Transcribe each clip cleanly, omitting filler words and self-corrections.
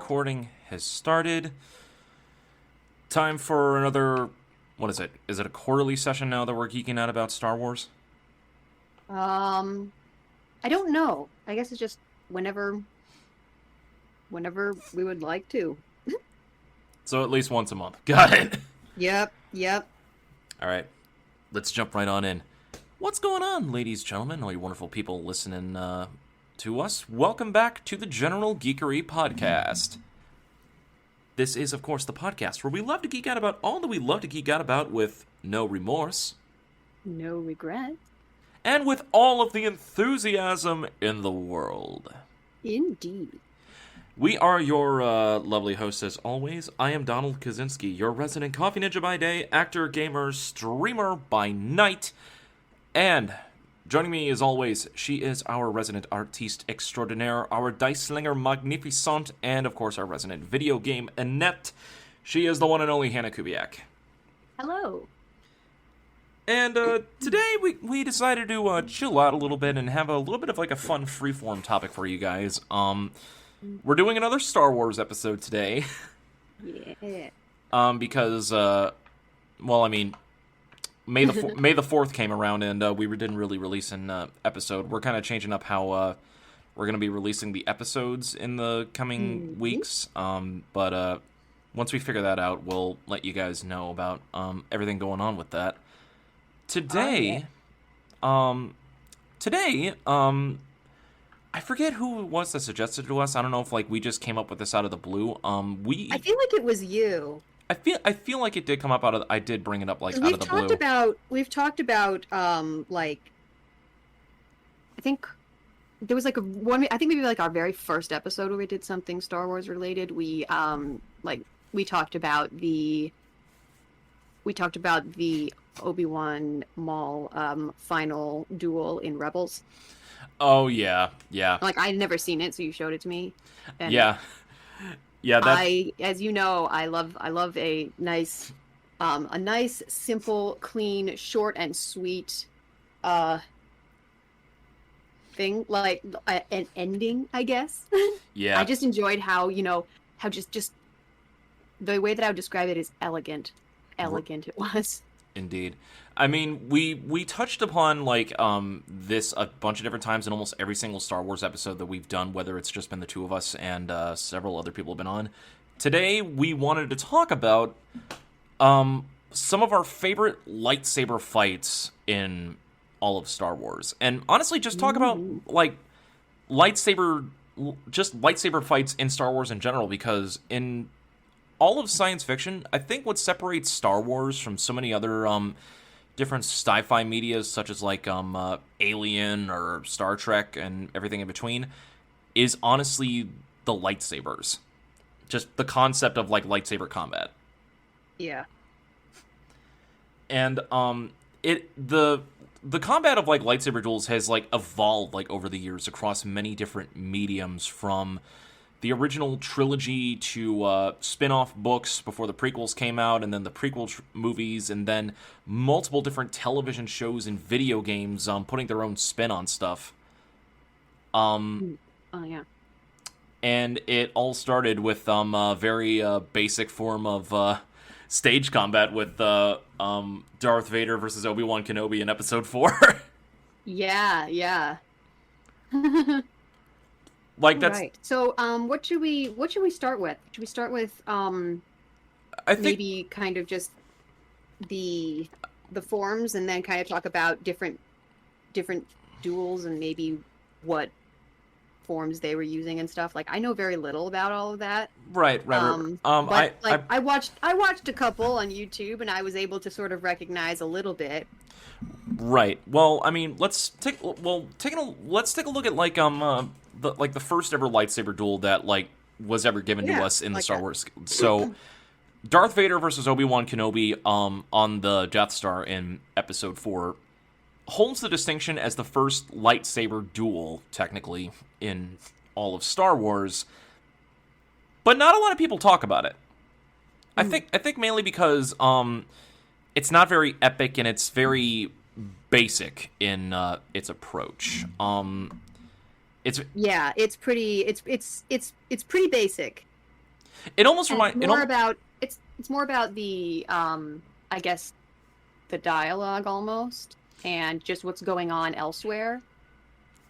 recording has started. Time for another, what is it? Is it a quarterly session now that we're geeking out about Star Wars? I don't know. I guess it's just whenever we would like to. So at least once a month. Got it. Yep. All right, let's jump right on in. What's going on, ladies, gentlemen, all you wonderful people listening to us? Welcome back to the General Geekery podcast. This is, of course, the podcast where we love to geek out about all that we love to geek out about with no remorse. No regret. And with all of the enthusiasm in the world. Indeed. We are your lovely hosts as always. I am Donald Kaczynski, your resident coffee ninja by day, actor, gamer, streamer by night. And joining me as always, she is our resident artiste extraordinaire, our dice slinger magnificent, and of course our resident video game inept. She is the one and only Hannah Kubiak. Hello. And today we decided to chill out a little bit and have a little bit of like a fun freeform topic for you guys. We're doing another Star Wars episode today. Yeah. Because May the 4th came around and we didn't really release an episode. We're kind of changing up how we're going to be releasing the episodes in the coming weeks. But once we figure that out, we'll let you guys know about everything going on with that. Today, I forget who it was that suggested it to us. I don't know if like we just came up with this out of the blue. I feel like it was you. I feel like it did come up out of. I did bring it up like out of the blue. We've talked about like I think there was like one. I think maybe like our very first episode where we did something Star Wars related. We talked about the Obi-Wan Maul final duel in Rebels. Oh yeah. Like I'd never seen it, so you showed it to me. And yeah. As you know, I love a nice, simple, clean, short and sweet, thing, like an ending, I guess. Yeah. I just enjoyed how just the way that I would describe it is elegant it was. Indeed. I mean, we touched upon like this a bunch of different times in almost every single Star Wars episode that we've done, whether it's just been the two of us and several other people have been on. Today, we wanted to talk about some of our favorite lightsaber fights in all of Star Wars. And honestly, just talk about like lightsaber fights in Star Wars in general, because in all of science fiction, I think what separates Star Wars from so many other different sci-fi medias, such as like Alien or Star Trek and everything in between, is honestly the lightsabers. Just the concept of like lightsaber combat. Yeah. And the combat of like lightsaber duels has like evolved like over the years across many different mediums, from the original trilogy to spin-off books before the prequels came out, and then the prequel movies, and then multiple different television shows and video games putting their own spin on stuff. Oh, yeah. And it all started with a very basic form of stage combat with Darth Vader versus Obi-Wan Kenobi in Episode 4. Yeah. Like that's right. So, what should we start with? Should we start with I think maybe kind of just the forms, and then kind of talk about different duels and maybe what forms they were using and stuff. Like I know very little about all of that. Right. But I watched a couple on YouTube, and I was able to sort of recognize a little bit. Right. Well, I mean, let's take a look at like the first ever lightsaber duel that like was ever given to us in the Star Wars. So, Darth Vader versus Obi-Wan Kenobi on the Death Star in Episode 4 holds the distinction as the first lightsaber duel, technically, in all of Star Wars. But not a lot of people talk about it. I think mainly because it's not very epic and it's very basic in its approach. It's pretty basic. It almost And reminds. it's more about the I guess the dialogue almost, and just what's going on elsewhere.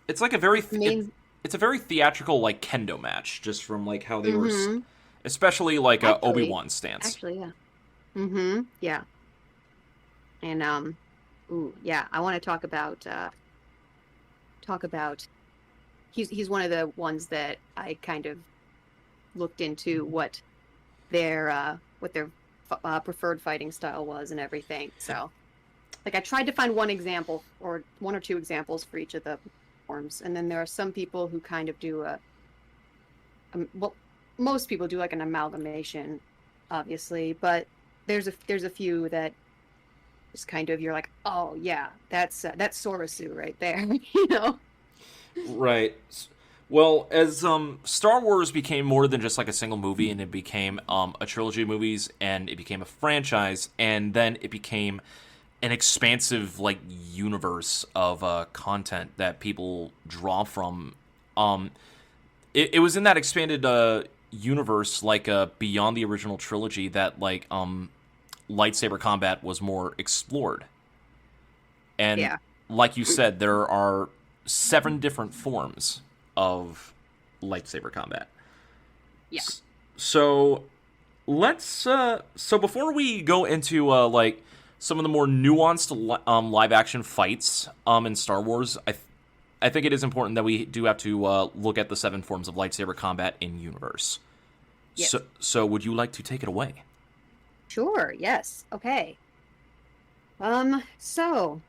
It's like a very. The main, It's a very theatrical like kendo match, just from like how they were, mm-hmm. especially like Actually, Obi-Wan stance. actually, yeah. Mm-hmm. Yeah. And ooh, yeah, I want to talk about he's one of the ones that I kind of looked into what their preferred fighting style was and everything. So, like, I tried to find one example or one or two examples for each of the forms, and then there are some people who kind of do well, most people do like an amalgamation, obviously, but there's a few that just kind of you're like, oh yeah, that's Sorasu right there, you know. Right. Well, as Star Wars became more than just like a single movie, and it became a trilogy of movies, and it became a franchise, and then it became an expansive like universe of content that people draw from. It was in that expanded universe, like beyond the original trilogy, that like lightsaber combat was more explored. And Yeah. like you said, there are 7 different forms of lightsaber combat. Yeah. So let's so before we go into like some of the more nuanced live action fights in Star Wars, I think it is important that we do have to look at the 7 forms of lightsaber combat in universe. Yes. So would you like to take it away? Sure. Yes. Okay. So,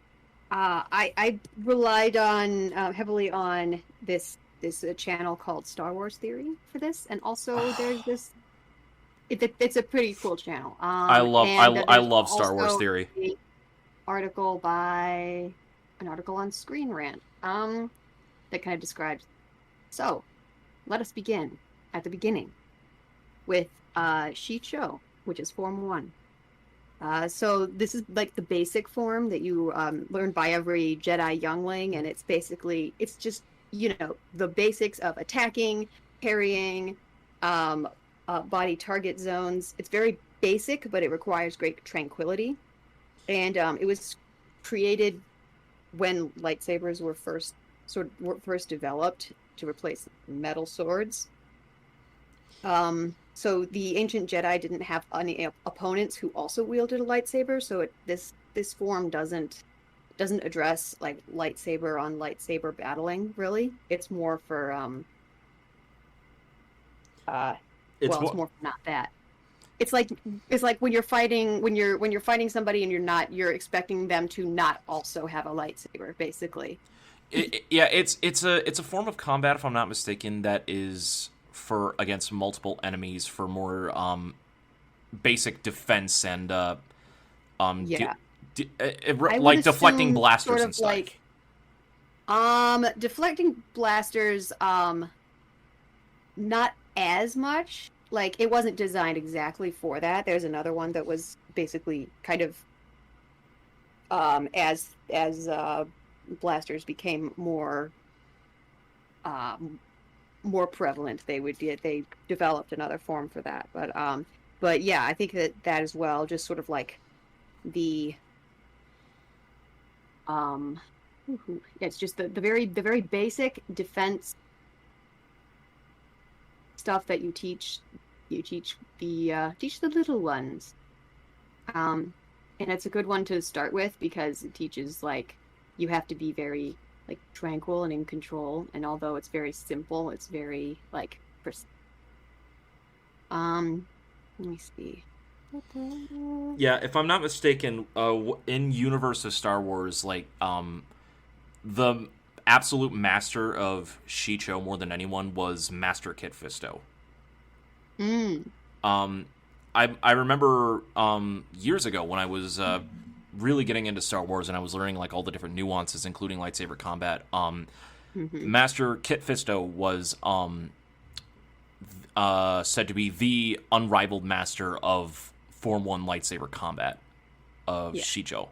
I relied on heavily on this channel called Star Wars Theory for this, and also there's this. It's a pretty cool channel. I love Star Wars also Theory. an article on Screen Rant that kind of describes. So, let us begin at the beginning with Shicho, which is Form 1. So this is like the basic form that you learn by every Jedi youngling, and it's just, the basics of attacking, parrying, body target zones. It's very basic, but it requires great tranquility. And it was created when lightsabers were first developed to replace metal swords. So the ancient Jedi didn't have any opponents who also wielded a lightsaber, so this form doesn't address like lightsaber on lightsaber battling, really. It's more for it's more for not that. It's like when you're fighting somebody and you're expecting them to not also have a lightsaber, basically. It's a form of combat, if I'm not mistaken, that is for against multiple enemies for more basic defense and like deflecting blasters and stuff. Deflecting blasters, not as much. Like, it wasn't designed exactly for that. There's another one that was basically kind of as blasters became more prevalent, they developed another form for that. But yeah, I think that as well, just sort of like the it's just the very basic defense stuff that you teach the little ones, and it's a good one to start with because it teaches like you have to be very like tranquil and in control, and although it's very simple, it's very like let me see. Yeah, if I'm not mistaken, in universe of Star Wars, like the absolute master of Shicho more than anyone was Master Kit Fisto. I remember years ago when I was really getting into Star Wars and I was learning like all the different nuances, including lightsaber combat. Master Kit Fisto was said to be the unrivaled master of Form 1 lightsaber combat of Shicho.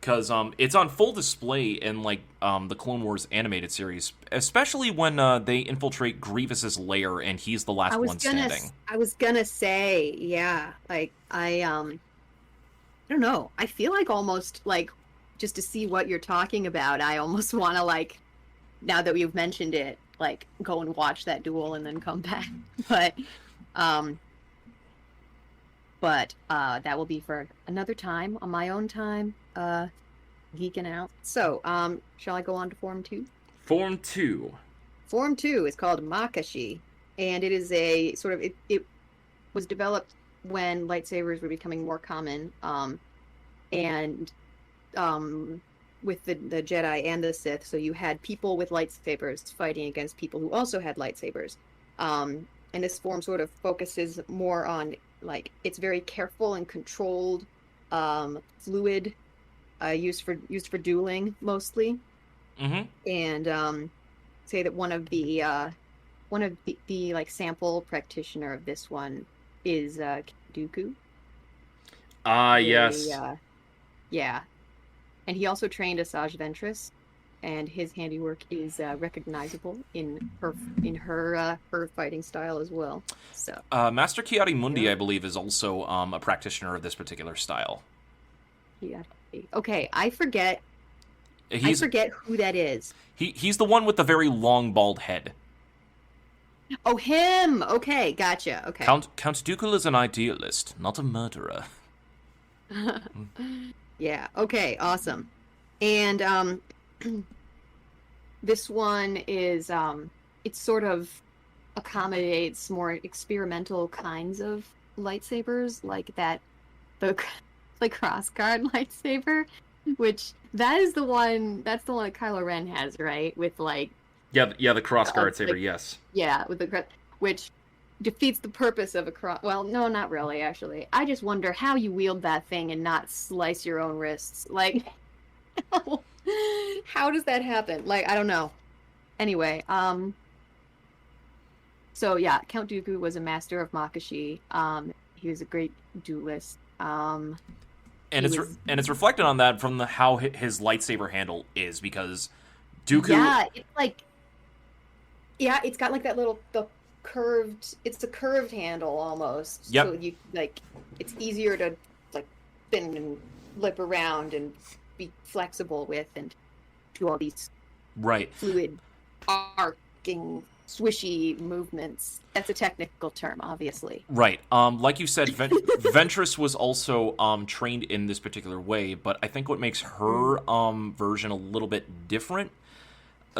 because it's on full display in like the Clone Wars animated series, especially when they infiltrate Grievous's lair and he's the last one standing. I was gonna say, yeah, like I don't know. I feel like almost like just to see what you're talking about, I almost want to like, now that we've mentioned it, like go and watch that duel and then come back. Um, but that will be for another time on my own time, geeking out. So, shall I go on to Form 2? Form 2. Form 2 is called Makashi, and it is a sort of it was developed when lightsabers were becoming more common, and with the Jedi and the Sith, so you had people with lightsabers fighting against people who also had lightsabers. And this form sort of focuses more on, like, it's very careful and controlled, fluid, used for dueling mostly. Mm-hmm. And say that one of the like sample practitioner of this one is Dooku. Yes. Yeah. And he also trained Asajj Ventress, and his handiwork is recognizable in her fighting style as well. So Master Ki-Adi-Mundi, I believe, is also a practitioner of this particular style. Okay, I forget who that is. He's the one with the very long bald head. Oh, him! Okay, gotcha. Okay. Count Dooku is an idealist, not a murderer. Yeah, okay, awesome. And this one is it sort of accommodates more experimental kinds of lightsabers, like the Crossguard lightsaber, which that's the one that Kylo Ren has, right? With like the Crossguard saber, yes. Yeah, with which defeats the purpose of a cross. Well, no, not really, actually. I just wonder how you wield that thing and not slice your own wrists. Like, how does that happen? Like, I don't know. Anyway, so yeah, Count Dooku was a master of Makashi. He was a great duelist. And it's reflected on that from how his lightsaber handle is, because Dooku. Yeah, it's got like that little it's a curved handle almost. Yep. So you like it's easier to like spin and flip around and be flexible with and do all these fluid arcing swishy movements. That's a technical term, obviously. Right. Like you said, Ventress was also trained in this particular way, but I think what makes her version a little bit different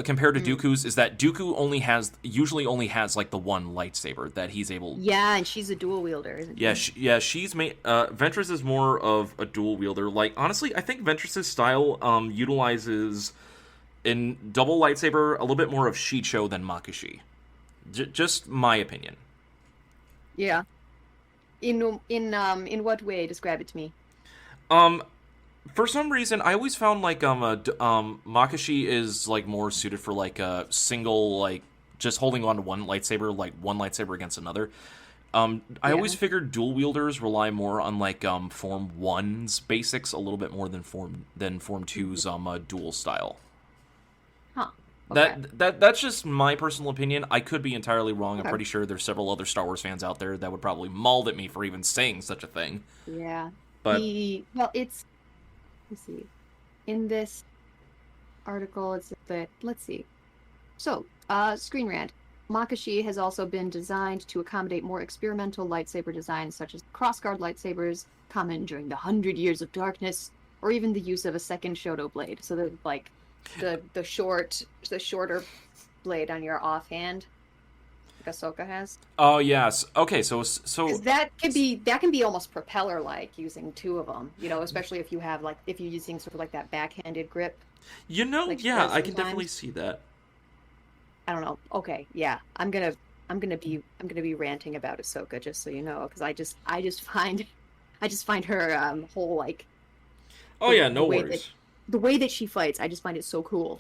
compared to Dooku's is that Dooku usually only has like the one lightsaber that he's able. Yeah, and she's a dual wielder, isn't she? She's made. Ventress is more of a dual wielder. Like, honestly, I think Ventress's style utilizes in double lightsaber a little bit more of Shicho than Makashi. Just my opinion. Yeah. In what way? Describe it to me. For some reason, I always found like Makashi is like more suited for like a single, like just holding on to one lightsaber, like one lightsaber against another. I always figured dual wielders rely more on like Form 1's basics a little bit more than Form 2's dual style. Huh. Okay. That's just my personal opinion. I could be entirely wrong. I'm pretty sure there's several other Star Wars fans out there that would probably maul at me for even saying such a thing. Yeah. But let's see. In this article, it's let's see. So, Screen Rant. Makashi has also been designed to accommodate more experimental lightsaber designs, such as Crossguard lightsabers, common during the 100 Years of Darkness, or even the use of a second Shoto blade. So the like the shorter blade on your offhand, like Ahsoka has. Oh yes. Okay, so that can be almost propeller-like using two of them. You know, especially if you're using sort of like that backhanded grip. You know, like yeah, I can definitely see that. I don't know. Okay, yeah, I'm gonna be ranting about Ahsoka, just so you know, because I just find her whole like. Oh yeah, no worries. The way that she fights, I just find it so cool.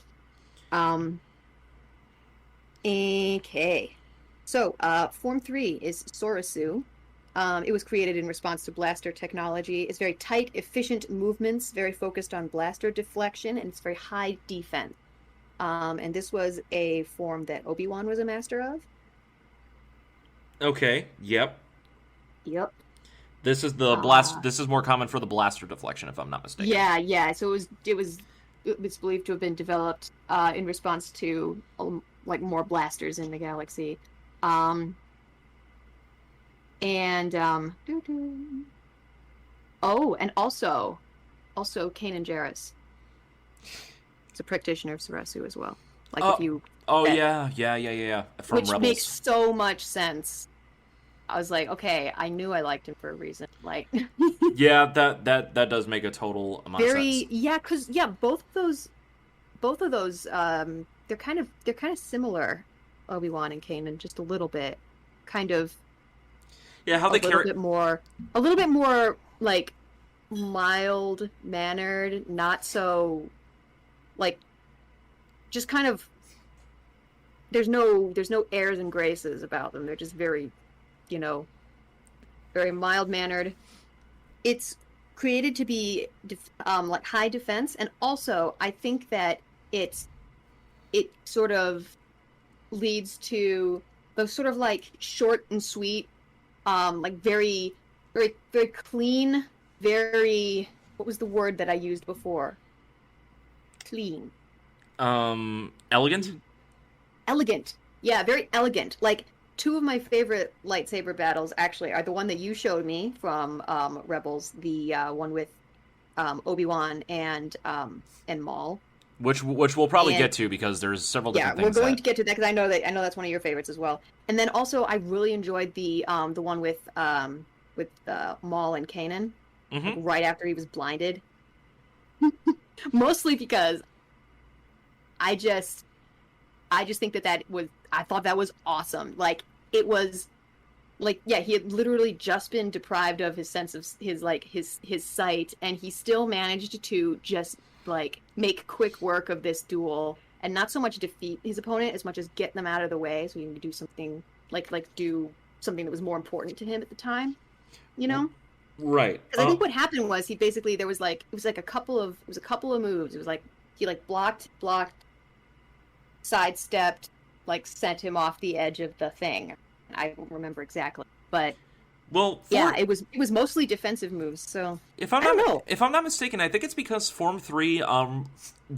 Okay. So, Form 3 is Sorasu, It was created in response to blaster technology. It's very tight, efficient movements, very focused on blaster deflection, and it's very high defense. And this was a form that Obi-Wan was a master of. Okay. Yep. Yep. This is the blast. This is more common for the blaster deflection, if I'm not mistaken. Yeah. So it's believed to have been developed in response to like more blasters in the galaxy. And also Kanan Jarrus. It's a practitioner of Sarasu as well. Like if you. Oh yeah. From which Rebels. Makes so much sense. I was like, okay, I knew I liked him for a reason. Like. Yeah, that does make a total amount of sense. Yeah, because both of those, they're kind of similar, Obi-Wan and Kanan, just a little bit, kind of. Yeah, how they carry a little bit more like mild mannered, not so like just kind of. There's no airs and graces about them. They're just very, very mild mannered. It's created to be like high defense, and also I think that it sort of leads to those sort of like short and sweet, like very, very, very clean, very. What was the word that I used before? Clean. Elegant. Elegant. Yeah, very elegant. Like. Two of my favorite lightsaber battles actually are the one that you showed me from Rebels, the one with Obi-Wan and Maul, which we'll probably get to because there's several different things. Yeah, we're going to get to that because I know that's one of your favorites as well. And then also I really enjoyed the one with Maul and Kanan, like right after he was blinded. Mostly because I just think that was. I thought that was awesome. Like it was, like he had literally just been deprived of his sense of his sight, and he still managed to just like make quick work of this duel, and not so much defeat his opponent as much as get them out of the way so he can do something do something that was more important to him at the time, Right. Because I think what happened was he basically it was a couple of moves. It was like he blocked, sidestepped. Sent him off the edge of the thing. I don't remember exactly, but it was mostly defensive moves. So if I'm not mistaken, I think it's because Form 3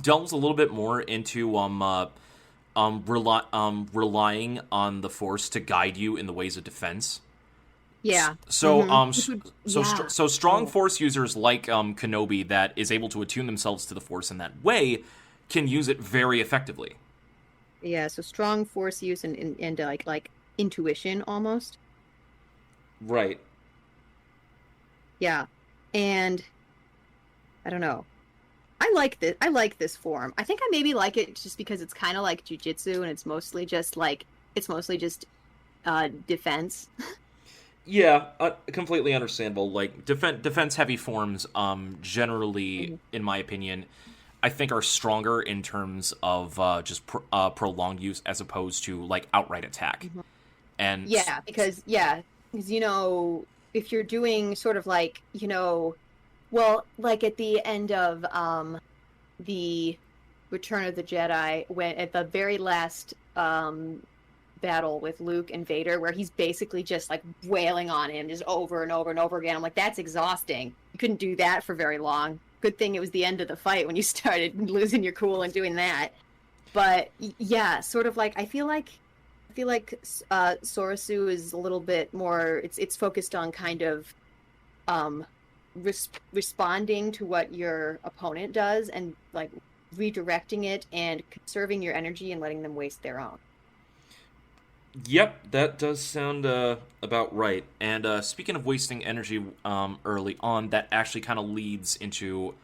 delves a little bit more into relying on the Force to guide you in the ways of defense. Yeah. So so strong Force users like Kenobi that is able to attune themselves to the Force in that way can use it very effectively. Yeah, so strong Force use and like intuition almost. Right. Yeah, and I don't know. I like this form. I think I maybe like it just because it's kind of like jujitsu, and it's mostly just defense. Yeah, completely understandable. Like defense heavy forms, generally, in my opinion, I think are stronger in terms of just prolonged use as opposed to like outright attack. Mm-hmm. And because if you're doing sort of like like at the end of the Return of the Jedi, when at the very last battle with Luke and Vader, where he's basically just like wailing on him just over and over and over again. I'm like, that's exhausting. You couldn't do that for very long. Good thing it was the end of the fight when you started losing your cool and doing that. But yeah, sort of like I feel like Sorasu is a little bit more. It's focused on kind of responding to what your opponent does and like redirecting it and conserving your energy and letting them waste their own. Yep, that does sound about right. And speaking of wasting energy early on, that actually kind of leads into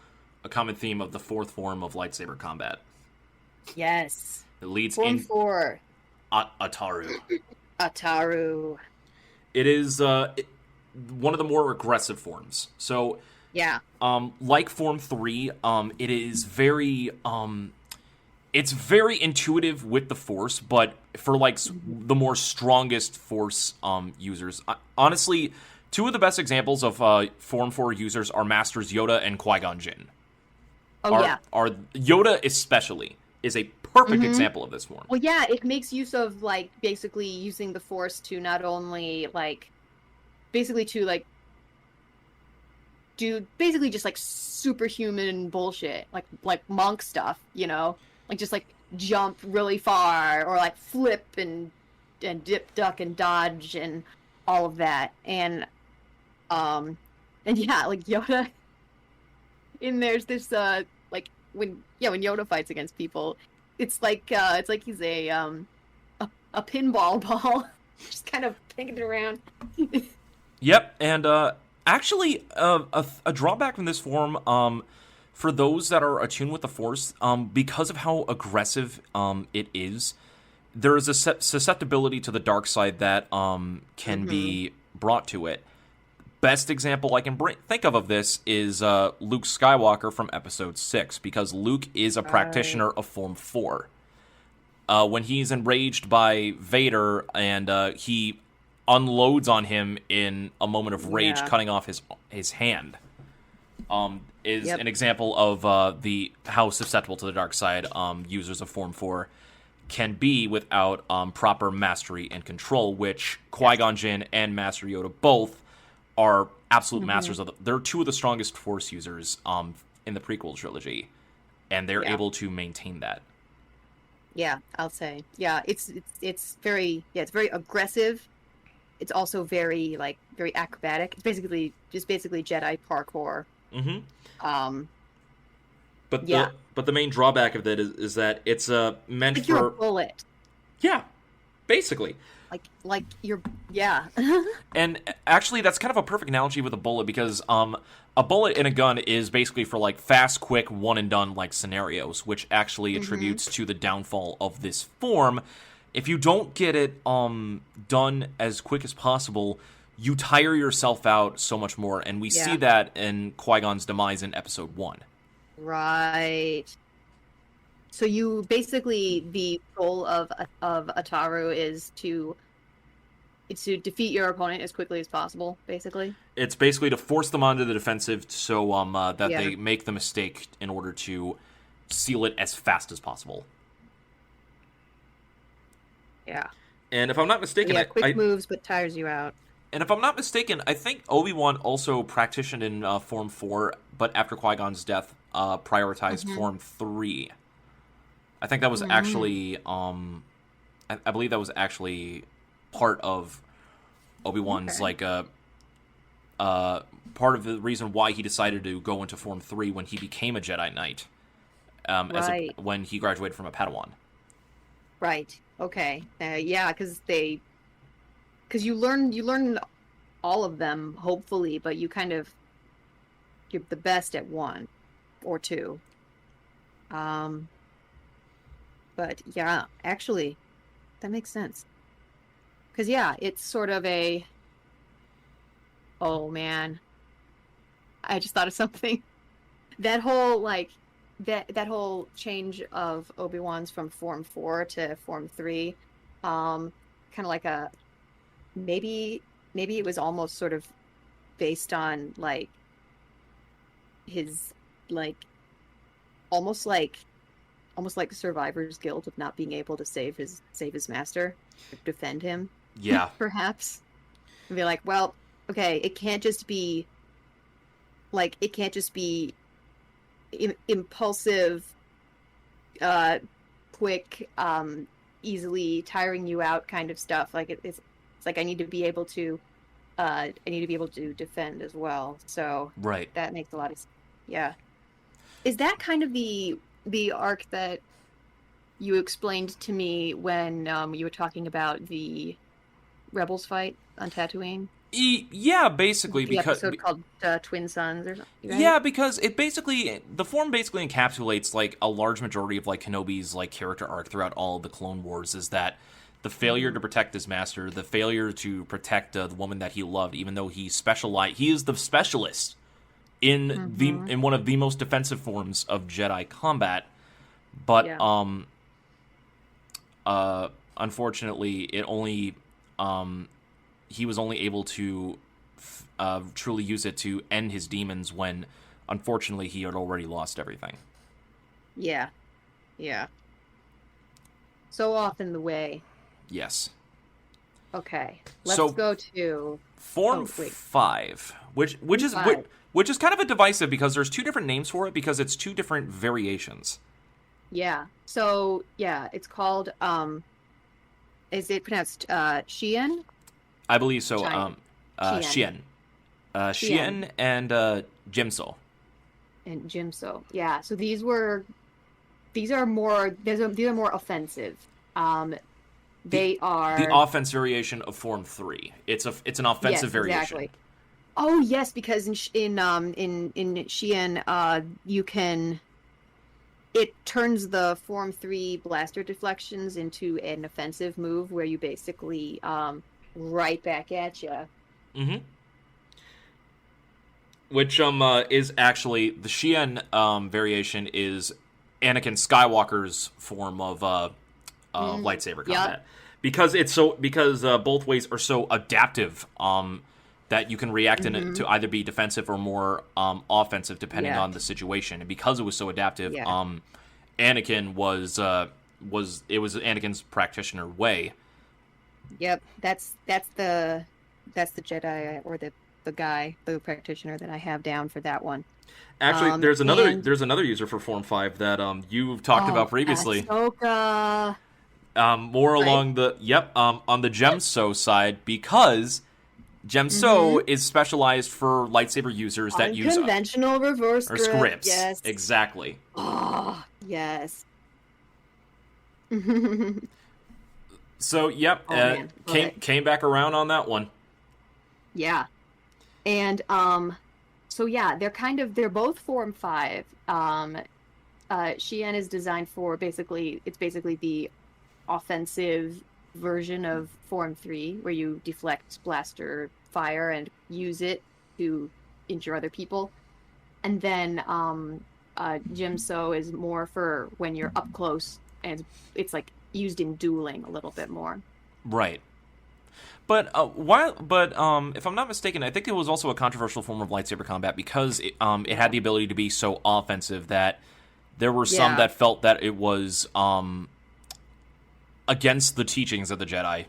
a common theme of the fourth form of lightsaber combat. Yes. It leads Form in 4. Ataru. Ataru. It is one of the more aggressive forms. So yeah, like Form 3, it is very it's very intuitive with the Force, but for like the more strongest Force users, honestly, Two of the best examples of Form 4 users are Masters Yoda and Qui-Gon Jinn. Are Yoda especially is a perfect example of this form. Well, yeah, it makes use of, like, basically using the Force to not only, like, basically to, like, do basically just, like, superhuman bullshit, like monk stuff, you know? Like, just, like, jump really far, or, like, flip and dip, duck, and dodge, and all of that. And yeah, like, Yoda, and there's this, like, when Yoda fights against people, it's like he's a pinball ball, just kind of picking it around. Yep, and actually, a drawback from this form, for those that are attuned with the Force, because of how aggressive it is, there is a susceptibility to the dark side that can be brought to it. Best example I can think of this is Luke Skywalker from Episode 6, because Luke is a practitioner of Form 4. When he's enraged by Vader and he unloads on him in a moment of rage, cutting off his hand, is an example of how susceptible to the dark side users of Form 4 can be without proper mastery and control, which Qui-Gon Jinn and Master Yoda both are absolute masters of. They're two of the strongest Force users in the prequel trilogy, and they're able to maintain that. Yeah, I'll say. Yeah, it's very aggressive. It's also very acrobatic. It's basically Jedi parkour. But the main drawback of that is that it's meant like for you're a bullet. Yeah, basically. Like you're And actually, that's kind of a perfect analogy with a bullet, because a bullet in a gun is basically for like fast, quick, one and done like scenarios, which actually attributes to the downfall of this form. If you don't get it done as quick as possible, you tire yourself out so much more, and we see that in Qui-Gon's demise in Episode 1. Right. So you basically, the goal of Ataru is to defeat your opponent as quickly as possible, basically. It's basically to force them onto the defensive so that they make the mistake in order to seal it as fast as possible. Yeah. And if I'm not mistaken... quick moves, but tires you out. And if I'm not mistaken, I think Obi-Wan also practiced in Form 4, but after Qui-Gon's death, prioritized Form 3. I think that was actually... I believe that was actually part of Obi-Wan's, part of the reason why he decided to go into Form 3 when he became a Jedi Knight, when he graduated from a Padawan. Right. Okay. Because you learn all of them, hopefully, but you're the best at one or two. But yeah, actually, that makes sense. Because it's sort of a... Oh man, I just thought of something. That whole that whole change of Obi-Wan's from Form 4 to Form 3, kind of like a maybe it was almost sort of based on like his almost like survivor's guilt of not being able to save his master, defend him. Yeah. Perhaps. And be like, well, okay, it can't just be impulsive, quick, easily tiring you out kind of stuff. Like it's like I need to be able to defend as well. So that makes a lot of sense. Yeah. Is that kind of the arc that you explained to me when you were talking about the Rebels fight on Tatooine? Yeah, basically, the because episode called Twin Sons or something. Right? Yeah, because the form basically encapsulates like a large majority of like Kenobi's like character arc throughout all of the Clone Wars. Is that the failure to protect his master, the failure to protect the woman that he loved, even though he is the specialist in in one of the most defensive forms of Jedi combat, but unfortunately, it only he was only able to truly use it to end his demons when, unfortunately, he had already lost everything. Yeah. Yeah. So often the way. Yes. Okay. Let's go to Form 5, which is kind of a divisive because there's two different names for it because it's two different variations. Yeah. So yeah, it's called is it pronounced Xian? I believe so. Xian. Xian and Jimso. And Jimso. Yeah. So these are more offensive. They are the offense variation of Form 3. It's an offensive variation. Exactly. Oh yes, because in Xian, you can. It turns the Form 3 blaster deflections into an offensive move where you basically right back at you. Mm-hmm. Which is actually the Xian variation is Anakin Skywalker's form of lightsaber combat. Yep. Because both ways are so adaptive that you can react in it to either be defensive or more offensive depending on the situation. And because it was so adaptive, Anakin was Anakin's practitioner way. Yep, that's the Jedi or the practitioner that I have down for that one. Actually, there's another user for Form 5 that you've talked about previously. Ahsoka. More along on the Gemso side, because Gemso is specialized for lightsaber users that use conventional reverse scripts. Yes, exactly. Oh, yes. So came back around on that one. Yeah, and so yeah, they're both Form 5. Xian is designed for basically the offensive version of Form 3, where you deflect blaster fire and use it to injure other people. And then Jimso is more for when you're up close, and it's like used in dueling a little bit more. Right. But if I'm not mistaken, I think it was also a controversial form of lightsaber combat because it had the ability to be so offensive that there were some that felt that it was against the teachings of the Jedi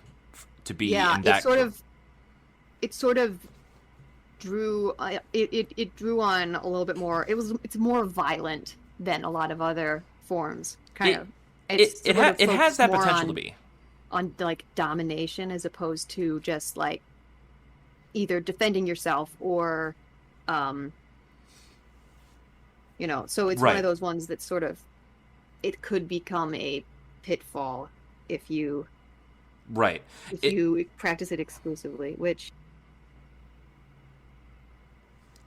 to be in that. It sort of drew it drew on a little bit more. It's more violent than a lot of other forms. It has that potential to be on like domination as opposed to just like either defending yourself or so it's one of those ones that sort of it could become a pitfall if you practice it exclusively, which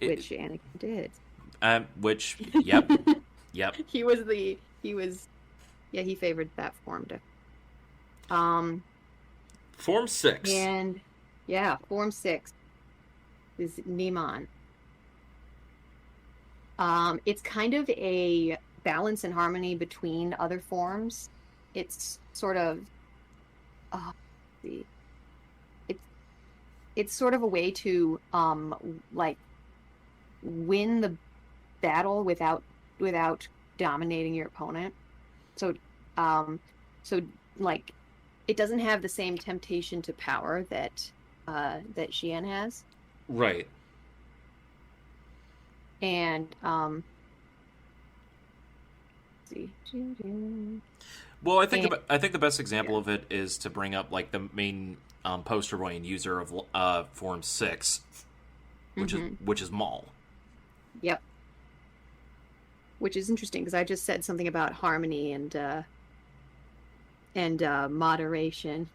Anakin did. Yep. He favored that form to. Form 6. And Form 6 is Niman. It's kind of a balance and harmony between other forms. It's sort of it's sort of a way to like win the battle without dominating your opponent. So like it doesn't have the same temptation to power that Xian has. Right. And let's see. Well, I think the best example of it is to bring up like the main poster boy and user of Form 6, which is Maul. Yep. Which is interesting because I just said something about harmony and moderation.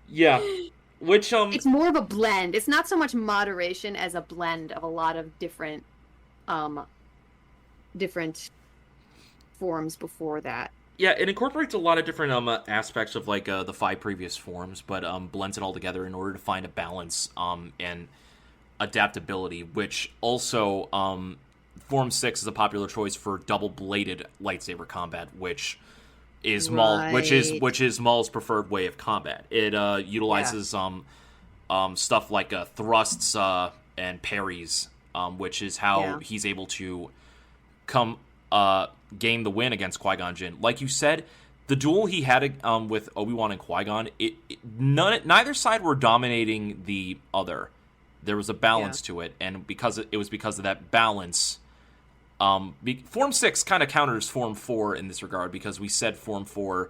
Yeah. Which it's more of a blend. It's not so much moderation as a blend of a lot of different forms before that. Yeah, it incorporates a lot of different aspects of like the 5 previous forms, but blends it all together in order to find a balance and adaptability, which also Form 6 is a popular choice for double-bladed lightsaber combat, which is Maul's preferred way of combat. It utilizes stuff like thrusts and parries, which is how he's able to gain the win against Qui-Gon Jinn. Like you said, the duel he had with Obi-Wan and Qui-Gon, neither side were dominating the other. There was a balance to it, and because it was because of that balance, Form 6 kind of counters Form 4 in this regard, because we said Form 4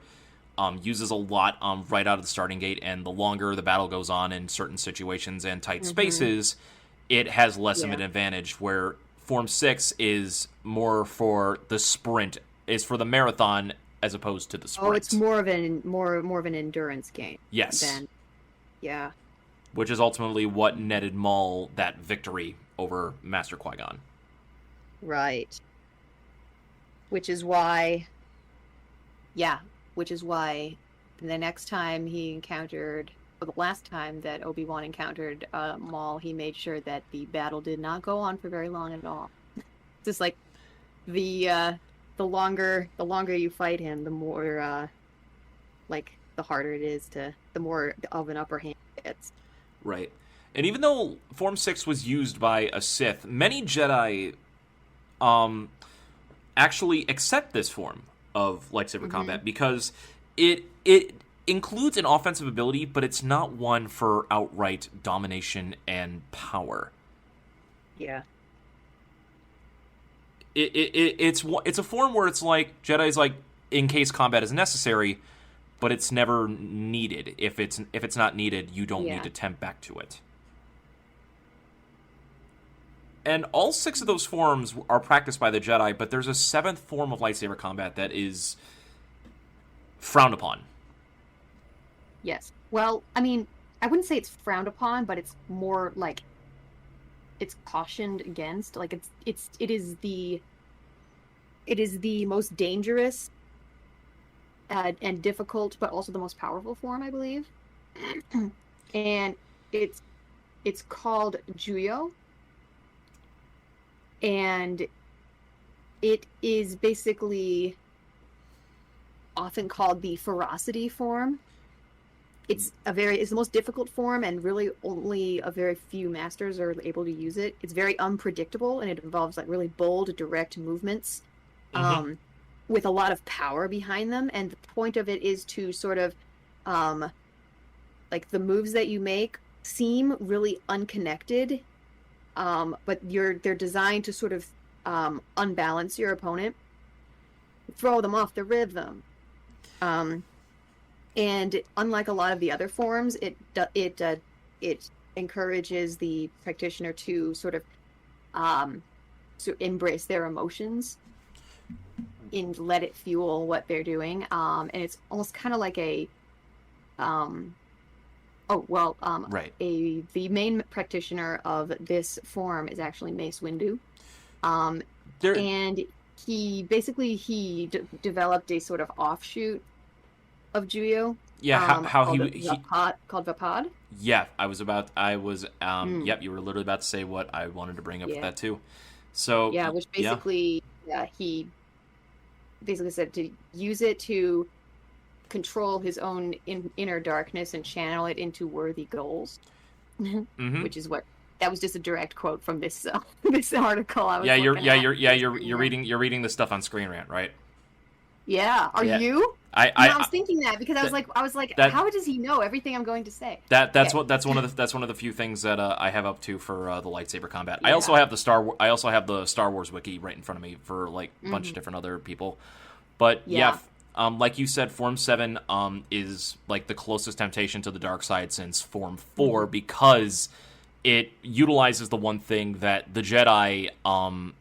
uses a lot right out of the starting gate, and the longer the battle goes on in certain situations and tight spaces, it has less of an advantage, where Form 6 is more for the sprint, is for the marathon as opposed to the sprint. Oh, it's more of an endurance game. Yes. Yeah. Which is ultimately what netted Maul that victory over Master Qui-Gon. Right. Which is why the next time he encountered, or the last time that Obi-Wan encountered Maul, he made sure that the battle did not go on for very long at all. Just like the longer you fight him, the more the harder it is the more of an upper hand it gets. Right. And even though Form 6 was used by a Sith, many Jedi actually accept this form of lightsaber combat, because it includes an offensive ability, but it's not one for outright domination and power. Yeah. It's a form where it's like Jedi's like, in case combat is necessary, but it's never needed. If it's not needed, you don't need to tempt back to it. And all 6 of those forms are practiced by the Jedi, but there's a 7th form of lightsaber combat that is frowned upon. Yes. Well, I mean, I wouldn't say it's frowned upon, but it's more like it's cautioned against. Like it is the most dangerous and difficult, but also the most powerful form, I believe. And it's called Juyo. And it is basically often called the ferocity form. It's the most difficult form, and really only a very few masters are able to use it. It's very unpredictable, and it involves like really bold, direct movements, with a lot of power behind them. And the point of it is to sort of, like the moves that you make seem really unconnected, but they're designed to sort of unbalance your opponent, throw them off the rhythm. And unlike a lot of the other forms, it encourages the practitioner to sort of to embrace their emotions and let it fuel what they're doing. And it's almost kind of like a right. The main practitioner of this form is actually Mace Windu, and he developed a sort of offshoot of Juyo. Yeah, called Vapad. Yeah, yep, you were literally about to say what I wanted to bring up with that too. So yeah, which basically he basically said to use it to control his own inner darkness and channel it into worthy goals. Which is that was just a direct quote from this this article. You're reading the stuff on Screen Rant, right? Yeah. Are you? I was thinking that because I was like, how does he know everything I'm going to say? That's one of the few things that I have up to for the lightsaber combat. Yeah. I also have the Star Wars wiki right in front of me for like a bunch of different other people. But like you said, Form 7 is like the closest temptation to the dark side since Form 4 because it utilizes the one thing that the Jedi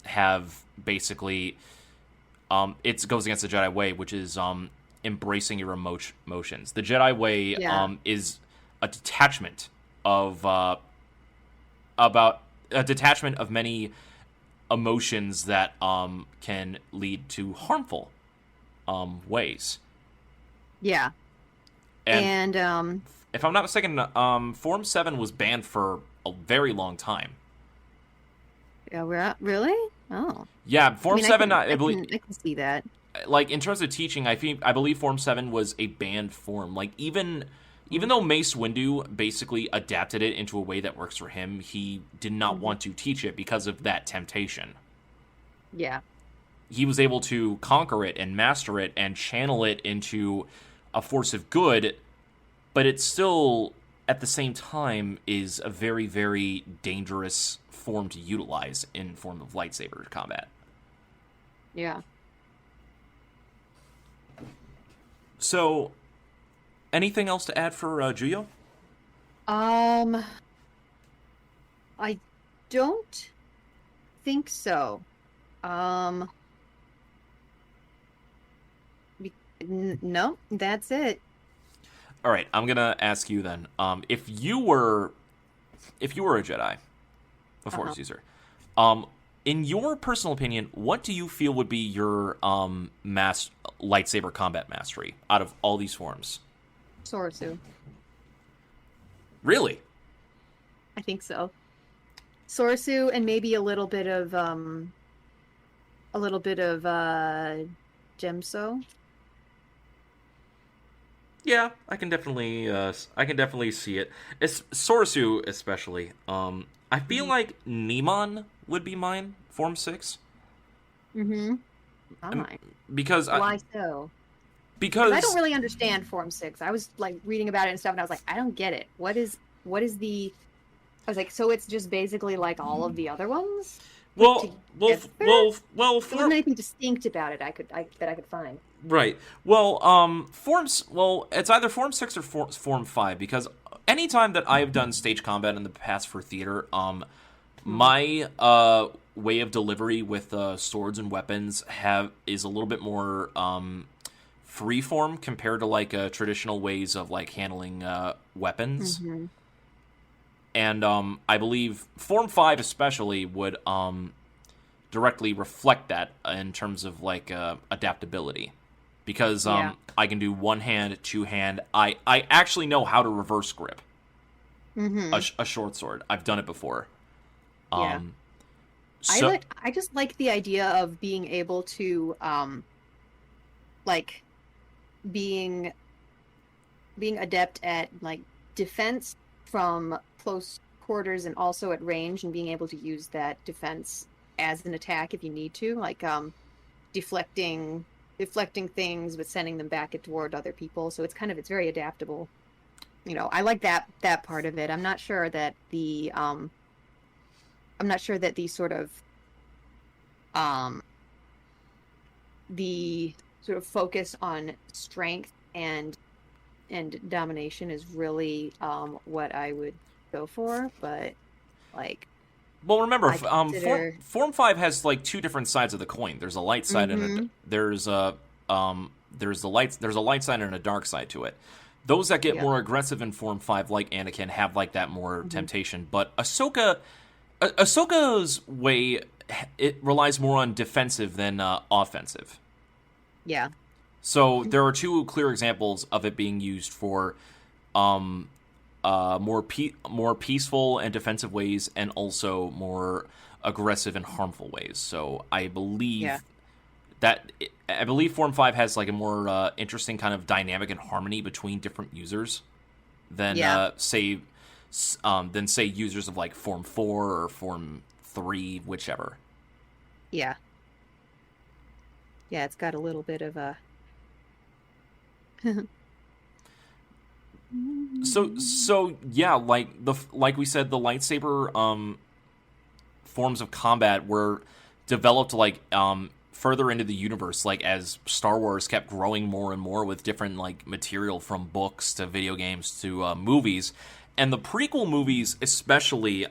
have basically. It goes against the Jedi way, which is embracing your emotions. The Jedi way is a detachment of many emotions that can lead to harmful ways. Yeah. And if I'm not mistaken, Form 7 was banned for a very long time. Yeah, really? Oh. Yeah, Form 7, I believe... I can see that. Like, in terms of teaching, I believe Form 7 was a banned form. Like, even Even though Mace Windu basically adapted it into a way that works for him, he did not want to teach it because of that temptation. Yeah. He was able to conquer it and master it and channel it into a force of good, but it still, at the same time, is a very, very dangerous form to utilize in form of lightsaber combat. Yeah. So, anything else to add for Juyo? I don't think so. No, that's it. All right, I'm gonna ask you then. If you were a Jedi, a Force user, in your personal opinion, what do you feel would be your lightsaber combat mastery out of all these forms? Sorasu. Really? I think so. Sorasu and maybe a little bit of Gemso. Yeah, I can definitely see it. It's Sorasu especially. I feel like Niman would be mine, Form 6. Mm-hmm. Because why so? Because I don't really understand Form 6. I was like reading about it and stuff, and I was like, I don't get it. What is the? I was like, so it's just basically like all of the other ones. Well. There wasn't anything distinct about it that I could find. Right. Well, forms. Well, it's either Form 6 or Form 5 because anytime that I have done stage combat in the past for theater, my way of delivery with swords and weapons is a little bit more freeform compared to like traditional ways of like handling weapons. Mm-hmm. And I believe Form 5 especially would directly reflect that in terms of like adaptability. Because I can do one hand, two hand. I actually know how to reverse grip a short sword. I've done it before. Yeah. So, I just like the idea of being able to like being adept at like defense from close quarters and also at range, and being able to use that defense as an attack if you need to, like deflecting things but sending them back toward other people. So it's very adaptable. You know, I like that part of it. I'm not sure that the sort of the sort of focus on strength and domination is really what I would go for, but like, well, remember, consider... Form 5 has like two different sides of the coin. There's a light side and there's a light side and a dark side to it. Those that get more aggressive in Form 5, like Anakin, have like that more temptation. But Ahsoka's way, it relies more on defensive than offensive. Yeah. So there are two clear examples of it being used for more peaceful and defensive ways, and also more aggressive and harmful ways. So I believe Form 5 has like a more interesting kind of dynamic and harmony between different users than say users of like Form 4 or Form 3, whichever. Yeah. Yeah, it's got a little bit of a So yeah, like we said, the lightsaber forms of combat were developed like further into the universe, like as Star Wars kept growing more and more with different like material from books to video games to movies, and the prequel movies especially.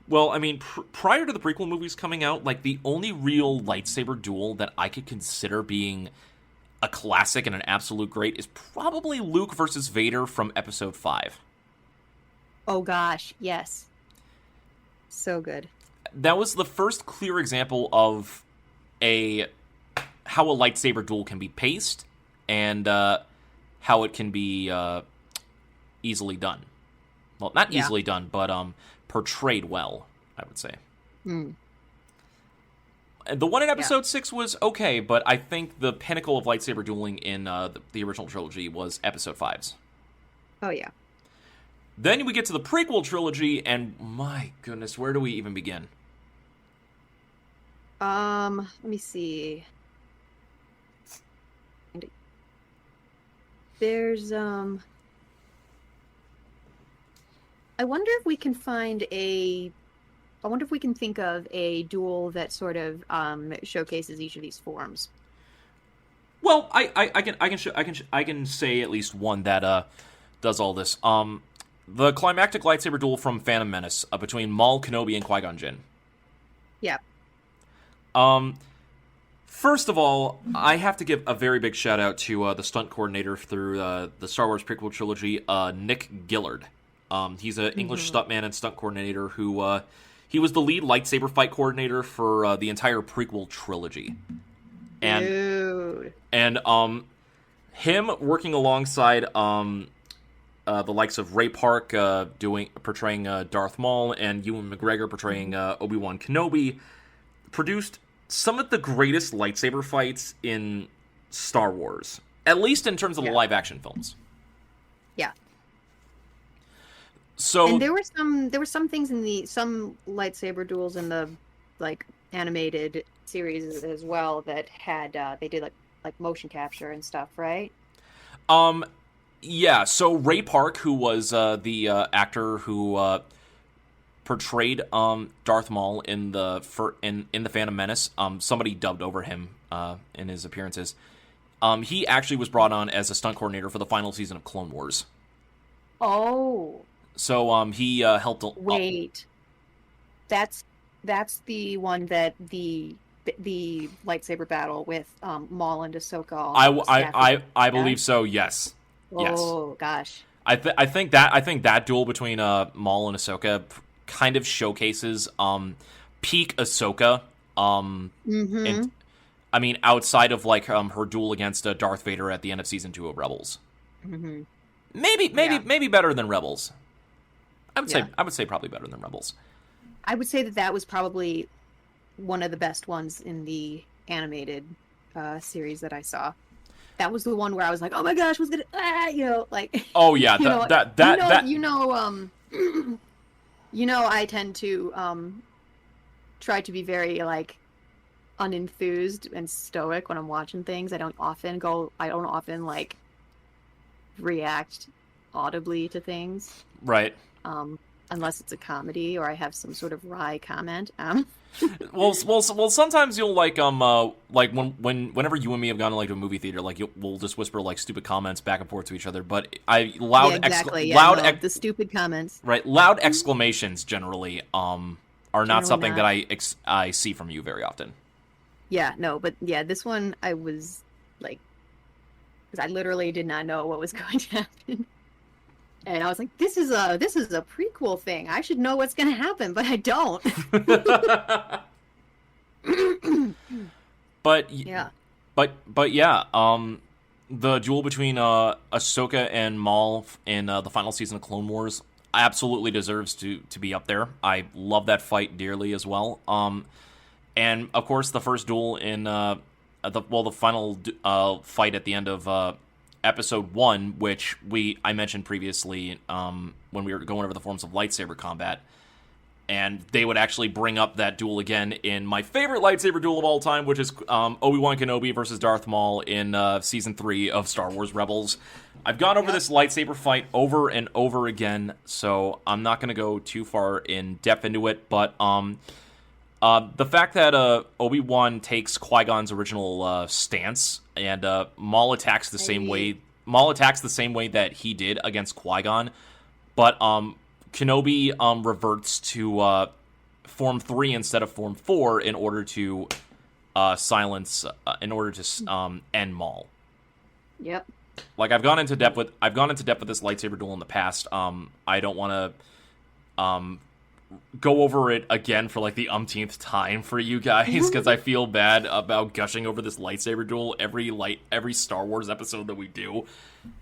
Well, I mean, prior to the prequel movies coming out, like the only real lightsaber duel that I could consider being a classic and an absolute great is probably Luke versus Vader from Episode 5. Oh gosh, yes. So good. That was the first clear example of how a lightsaber duel can be paced and how it can be easily done. Well, not easily done, but portrayed well, I would say. The one in Episode 6 was okay, but I think the pinnacle of lightsaber dueling in the original trilogy was Episode 5's. Oh yeah. Then we get to the prequel trilogy, and my goodness, where do we even begin? Let me see. There's I wonder if we can think of a duel that sort of showcases each of these forms. Well, I can say at least one that does all this. The climactic lightsaber duel from Phantom Menace between Maul, Kenobi, and Qui-Gon Jinn. Yeah. First of all, I have to give a very big shout out to the stunt coordinator through the Star Wars prequel trilogy, Nick Gillard. He's an English stuntman and stunt coordinator who he was the lead lightsaber fight coordinator for the entire prequel trilogy. Dude. And him working alongside the likes of Ray Park portraying Darth Maul and Ewan McGregor portraying Obi-Wan Kenobi produced some of the greatest lightsaber fights in Star Wars, at least in terms of the live-action films. Yeah. So, and there were some things in some lightsaber duels in the animated series as well that had they did like motion capture and stuff, right? Yeah. So Ray Park, who was the actor who portrayed Darth Maul in the Phantom Menace, somebody dubbed over him in his appearances. He actually was brought on as a stunt coordinator for the final season of Clone Wars. Oh. So he helped. Wait, that's the one that the lightsaber battle with Maul and Ahsoka. I believe so. Yes. Oh yes. Gosh. I think that duel between Maul and Ahsoka kind of showcases peak Ahsoka. And, I mean, outside of her duel against Darth Vader at the end of season 2 of Rebels. Mm-hmm. Maybe better than Rebels. I would say probably better than Rebels. I would say that was probably one of the best ones in the animated series that I saw. That was the one where I was like, "Oh my gosh, what's gonna Oh yeah, I tend to try to be very unenthused and stoic when I'm watching things. I don't often react audibly to things. Right. Unless it's a comedy or I have some sort of wry comment. Well, sometimes you'll whenever you and me have gone to a movie theater, we'll just whisper stupid comments back and forth to each other. But the stupid comments. Right, loud exclamations generally are not something that I see from you very often. Yeah, no, but yeah, this one I was because I literally did not know what was going to happen. And I was like, this is a prequel thing. I should know what's going to happen, but I don't. But yeah. The duel between Ahsoka and Maul in the final season of Clone Wars absolutely deserves to be up there. I love that fight dearly as well. And of course, the first duel in the final fight at the end of Episode 1, which I mentioned previously when we were going over the forms of lightsaber combat, and they would actually bring up that duel again in my favorite lightsaber duel of all time, which is Obi-Wan Kenobi versus Darth Maul in Season 3 of Star Wars Rebels. I've gone over this lightsaber fight over and over again, so I'm not going to go too far in depth into it, but the fact that Obi-Wan takes Qui-Gon's original stance, and Maul attacks the same way. Maul attacks the same way that he did against Qui-Gon, but Kenobi reverts to Form 3 instead of Form 4 in order to end Maul. Yep. I've gone into depth with this lightsaber duel in the past. I don't want to go over it again for the umpteenth time for you guys, because I feel bad about gushing over this lightsaber duel every Star Wars episode that we do,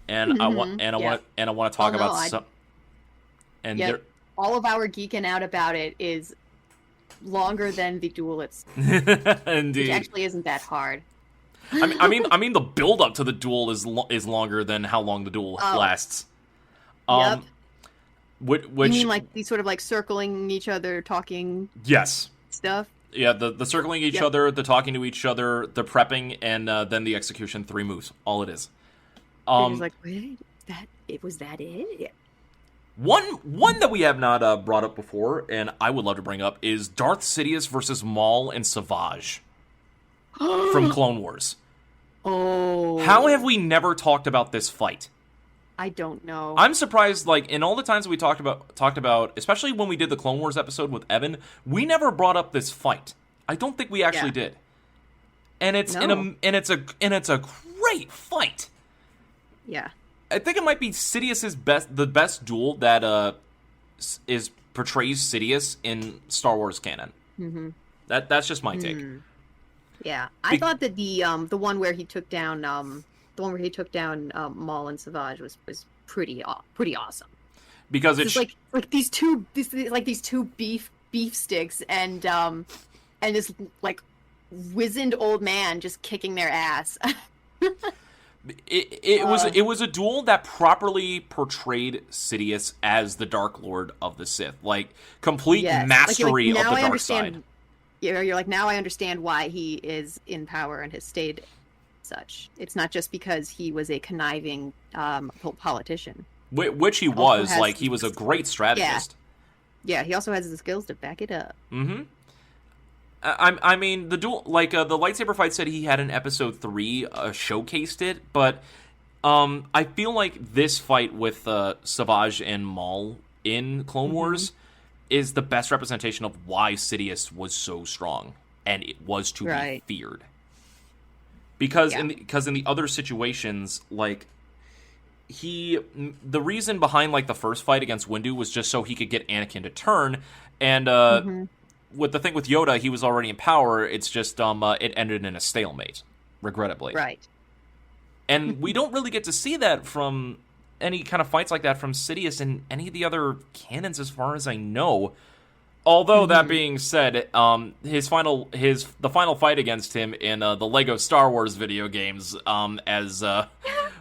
and I want to talk about all of our geeking out about it is longer than the duel itself. Indeed, which actually isn't that hard. I mean, the build up to the duel is longer than how long the duel lasts. Yep. Which You mean like these sort of like circling each other, talking yes. stuff? Yeah, the circling each other, the talking to each other, the prepping, and then the execution. 3 moves. All it is. You're just like, wait, was that it? Yeah. One that we have not brought up before, and I would love to bring up, is Darth Sidious versus Maul and Savage from Clone Wars. Oh. How have we never talked about this fight? I don't know. I'm surprised, like, in all the times we talked about, especially when we did the Clone Wars episode with Evan, we never brought up this fight. I don't think we actually did. And it's it's a great fight. Yeah. I think it might be Sidious's the best duel that portrays Sidious in Star Wars canon. Mm-hmm. That's just my take. Yeah, I thought that the one where he took down Maul and Savage was pretty awesome. Because it's like these two beef sticks and this like wizened old man just kicking their ass. It was a duel that properly portrayed Sidious as the Dark Lord of the Sith, like complete mastery of the dark side. You're like, now I understand why he is in power and has stayed such. It's not just because he was a conniving politician, which he was. Like, he was a great strategist. Yeah, he also has the skills to back it up. Mm-hmm. I mean, the duel, like, the lightsaber fight said he had in episode 3 showcased it, but I feel like this fight with Savage and Maul in Clone Wars is the best representation of why Sidious was so strong, and it was to be feared. Because in the other situations, like, the reason behind, like, the first fight against Windu was just so he could get Anakin to turn, and with the thing with Yoda, he was already in power. It's just it ended in a stalemate, regrettably. Right. And we don't really get to see that from any kind of fights like that from Sidious in any of the other canons, as far as I know. Although that being said, the final fight against him in the Lego Star Wars video games, as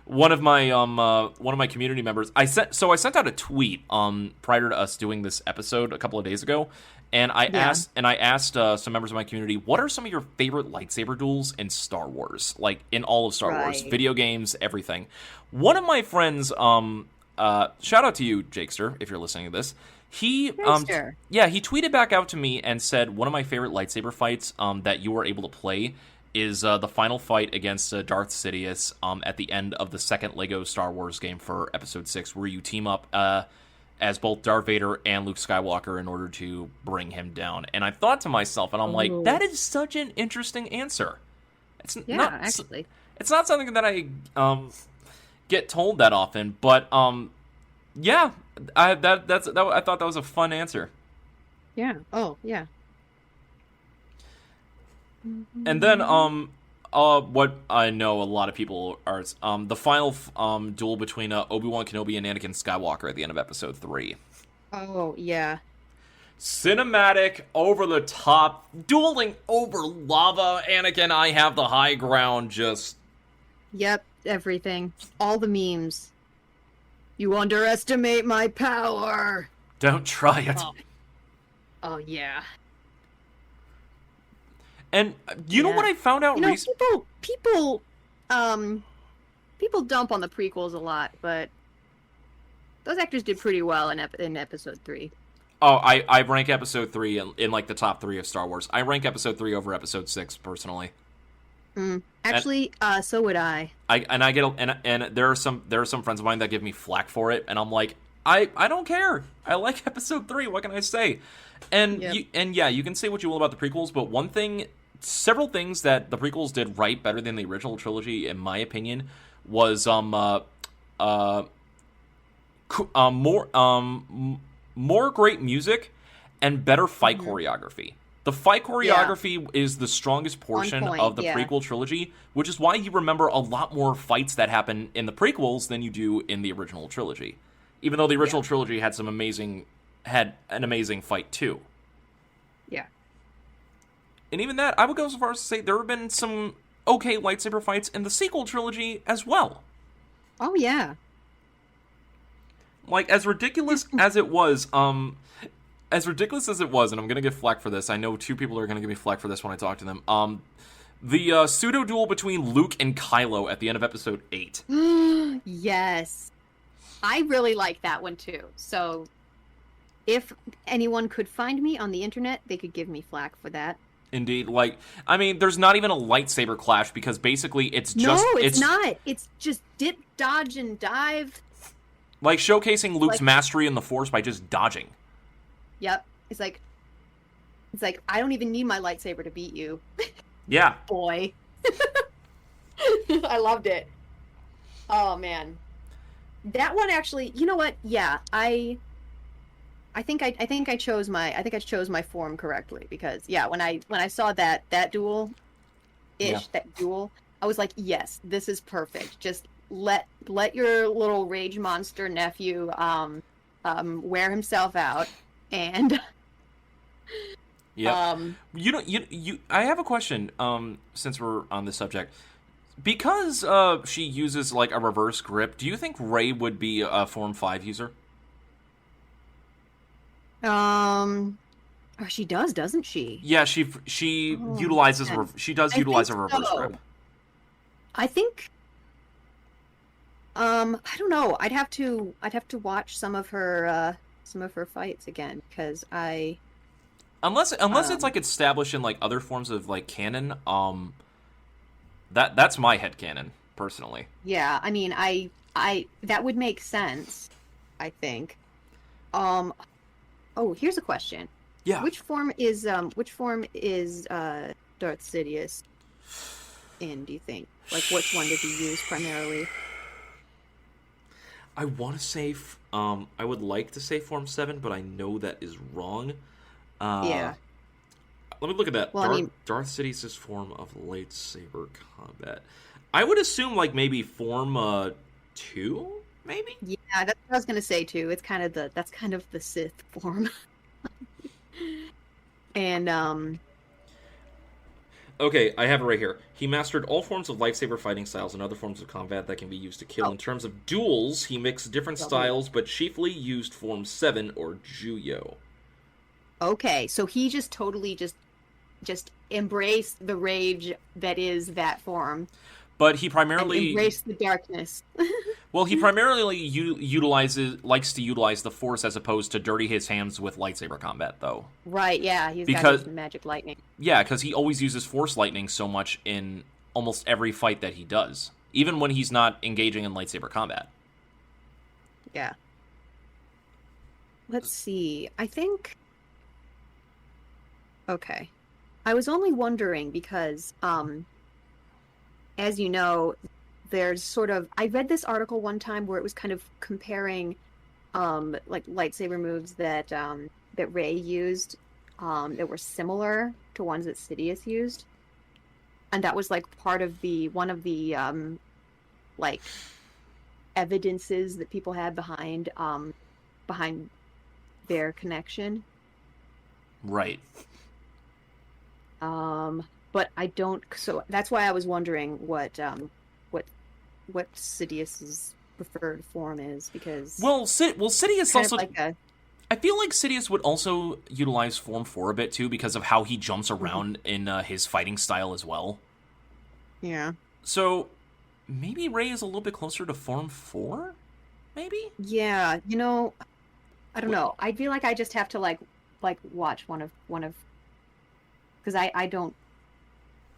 one of my community members, I sent out a tweet prior to us doing this episode a couple of days ago. And I asked some members of my community, what are some of your favorite lightsaber duels in Star Wars? Like, in all of Star Wars. Video games, everything. One of my friends, shout out to you, Jakester, if you're listening to this. He tweeted back out to me and said, one of my favorite lightsaber fights that you were able to play is the final fight against Darth Sidious at the end of the second Lego Star Wars game for Episode 6, where you team up as both Darth Vader and Luke Skywalker in order to bring him down. And I thought to myself, and I'm like, that is such an interesting answer. It's not something that I get told that often, but I thought that was a fun answer. Yeah. Oh, yeah. And then what I know a lot of people are the final duel between Obi-Wan Kenobi and Anakin Skywalker at the end of Episode 3. Oh, yeah. Cinematic, over the top, dueling over lava. Anakin, I have the high ground, just... Yep, everything. All the memes. You underestimate my power! Don't try it. Oh yeah. And you know what I found out recently? People dump on the prequels a lot, but those actors did pretty well in Episode 3. Oh, I rank Episode 3 in like the top 3 of Star Wars. I rank Episode 3 over Episode 6 personally. Actually, so would I. And there are some friends of mine that give me flack for it, and I'm like, I don't care. I like Episode 3. What can I say? And you can say what you will about the prequels, but several things that the prequels did right better than the original trilogy, in my opinion, was more great music and better fight choreography. The fight choreography is the strongest portion of the prequel trilogy, which is why you remember a lot more fights that happen in the prequels than you do in the original trilogy. Even though the original trilogy had an amazing fight too. Yeah. And even that, I would go so far as to say there have been some okay lightsaber fights in the sequel trilogy as well. Oh, yeah. Like, as ridiculous as it was, and I'm gonna get flack for this. I know two people are gonna give me flack for this when I talk to them. The pseudo duel between Luke and Kylo at the end of Episode 8. Yes, I really like that one too. So, if anyone could find me on the internet, they could give me flack for that. Indeed, like, I mean, there's not even a lightsaber clash because basically it's just... No, it's not. It's just dip, dodge, and dive. Like, showcasing Luke's mastery in the Force by just dodging. Yep. It's like, I don't even need my lightsaber to beat you. Yeah. Boy. I loved it. Oh, man. That one actually, you know what? Yeah, I think I chose my form correctly because when I saw that duel, that duel, I was like, yes, this is perfect. Just let your little rage monster nephew wear himself out and yeah. I have a question since we're on this subject. Because she uses like a reverse grip, do you think Rey would be a Form 5 user? She does, doesn't she? Yeah, she utilizes utilize a reverse grip. I think I don't know. I'd have to watch some of her fights again because unless it's like established in like other forms of like canon, that's my headcanon personally. Yeah, I mean, I that would make sense, I think. Oh, here's a question. Yeah. Which form is Darth Sidious in, do you think? Like, which one did he use primarily? I want to say I would like to say Form 7, but I know that is wrong. Yeah. Let me look at that. Well, Darth Sidious' form of lightsaber combat. I would assume like maybe Form 2, maybe? Yeah, that's what I was gonna say too. It's kind of that's kind of the Sith form. And okay, I have it right here. He mastered all forms of lightsaber fighting styles and other forms of combat that can be used to kill. In terms of duels, he mixed different styles, but chiefly used Form 7 or Juyo. Okay, so he just totally just embraced the rage that is that form. But he primarily embraced the darkness. Well, he primarily likes to utilize the Force as opposed to dirty his hands with lightsaber combat, though. Right? Yeah, he's got his magic lightning. Yeah, because he always uses Force lightning so much in almost every fight that he does, even when he's not engaging in lightsaber combat. Yeah. Let's see. I think. Okay. I was only wondering because, as you know, there's sort of... I read this article one time where it was kind of comparing, like, lightsaber moves that Rey used that were similar to ones that Sidious used. And that was, like, part of one of the, like, evidences that people had behind their connection. Right. But I don't. So that's why I was wondering what Sidious's preferred form is because. Well, Sidious also. Like I feel like Sidious would also utilize Form 4 a bit too because of how he jumps around in his fighting style as well. Yeah. So maybe Rey is a little bit closer to Form 4. Maybe. Yeah. You know, I don't know. I feel like I just have to like watch one of. Because I don't,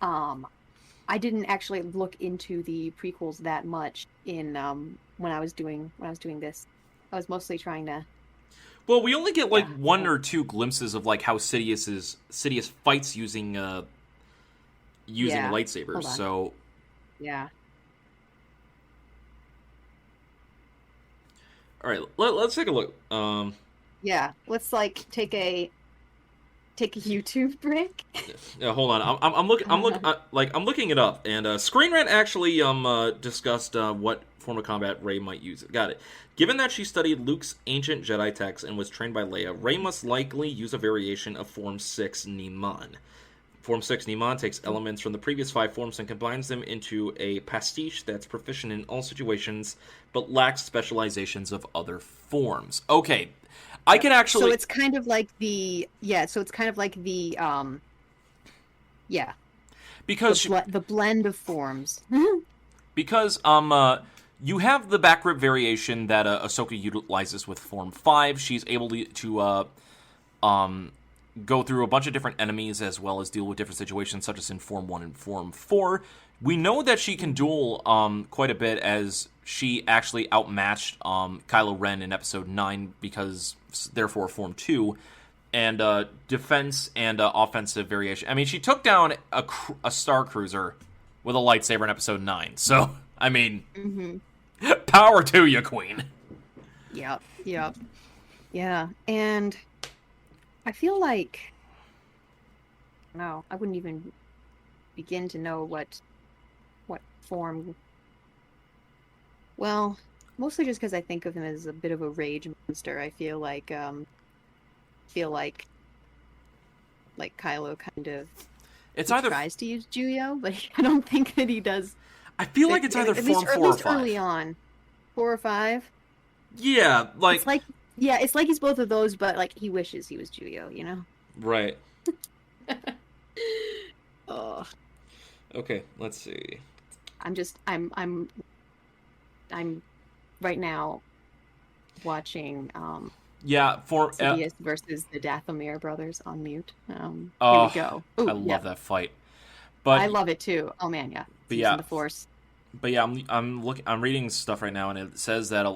I didn't actually look into the prequels that much in when I was doing this. I was mostly trying to. Well, we only get like one or two glimpses of like how Sidious fights using lightsabers. So. Yeah. All right, let's take a look. Yeah, let's like take a YouTube break. Hold on, I'm looking it up, and Screen Rant actually discussed what form of combat Rey might use. Got it. Given that she studied Luke's ancient Jedi texts and was trained by Leia, Rey must likely use a variation of Form 6 Niman. Form 6 Niman takes elements from the previous 5 forms and combines them into a pastiche that's proficient in all situations, but lacks specializations of other forms. Okay, I can actually... So it's kind of like the... Yeah, so it's kind of like the... Yeah. Because... The blend of forms. Because, you have the back rib variation that Ahsoka utilizes with Form 5. She's able to go through a bunch of different enemies as well as deal with different situations, such as in Form 1 and Form 4. We know that she can duel quite a bit, as she actually outmatched Kylo Ren in Episode 9, because, therefore, Form 2. And defense and offensive variation. I mean, she took down a Star Cruiser with a lightsaber in Episode 9. So, I mean, power to you, Queen. Yep. Yeah, and... I feel like, no, I wouldn't even begin to know what form. Well, mostly just because I think of him as a bit of a rage monster. I feel like Kylo kind of tries to use Juyo, but I don't think that he does. I feel like it's either Form 4 or 5. Early on, 4 or 5. Yeah, it's like he's both of those, but like he wishes he was Juyo, you know? Right. Oh. Okay, let's see. I'm right now watching Sidious versus the Dathomir brothers on mute. Here we go. Ooh, I love that fight. But I love it too. Oh man, yeah. But yeah, the Force. But yeah, I'm reading stuff right now, and it says that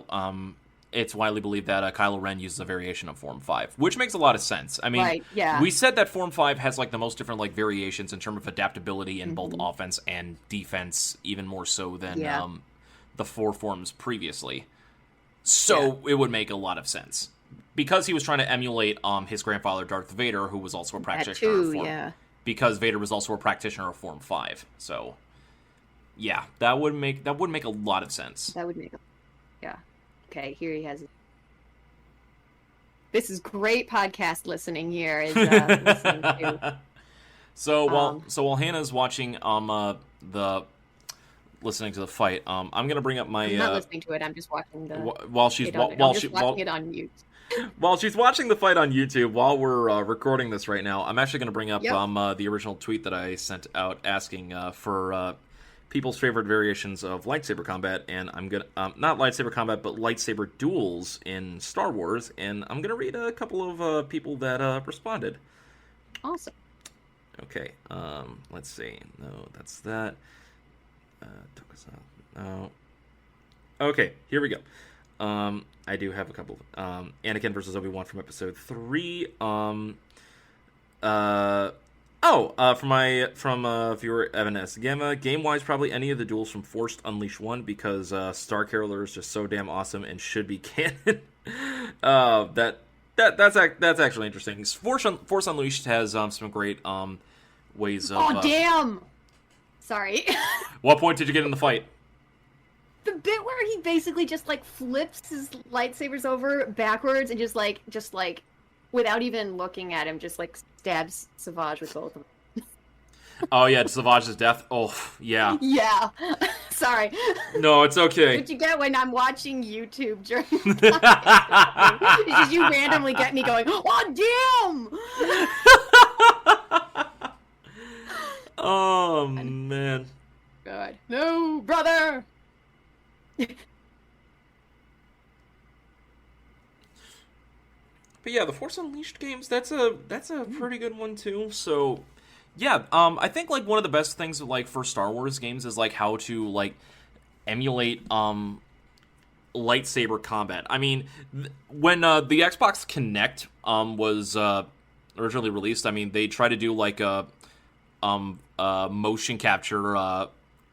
it's widely believed that Kylo Ren uses a variation of Form 5, which makes a lot of sense. I mean, right, yeah. We said that Form 5 has like the most different like variations in terms of adaptability in both offense and defense, even more so than the 4 forms previously. So it would make a lot of sense. Because he was trying to emulate his grandfather Darth Vader, who was also a practitioner of Form. Because Vader was also a practitioner of Form 5. So yeah, that would make a lot of sense. That would make Okay, here he has it. This is great podcast listening here. Listening to. So while Hannah's watching listening to the fight, I'm gonna bring up my. I'm not listening to it. I'm just watching the. While she's watching it on mute. While she's watching the fight on YouTube, while we're recording this right now, I'm actually gonna bring up the original tweet that I sent out asking for people's favorite variations of lightsaber combat, and I'm gonna not lightsaber combat, but lightsaber duels in Star Wars, and I'm gonna read a couple of people that responded. Awesome. Okay, let's see. No, that's that. No. Okay, here we go. I do have a couple. Anakin versus Obi-Wan from Episode 3. From viewer Evan S. Gamma. Game-wise, probably any of the duels from Force Unleashed 1, because Star Caroler is just so damn awesome and should be canon. That's actually interesting. Force Unleashed has some great ways of. Oh damn! Sorry. What point did you get in the fight? The bit where he basically just like flips his lightsabers over backwards and just like without even looking at him, just like stabs Savage with both of them. Oh yeah, Savage's death. Oh yeah. Yeah. Sorry. No, it's okay. What you get when I'm watching YouTube during the time. Because you randomly get me going, oh damn! Oh man. God. No, brother. But yeah, the Force Unleashed games, that's a pretty good one too. So yeah, I think like one of the best things like for Star Wars games is like how to like emulate lightsaber combat. I mean, when the Xbox Kinect was originally released, I mean they tried to do like a motion capture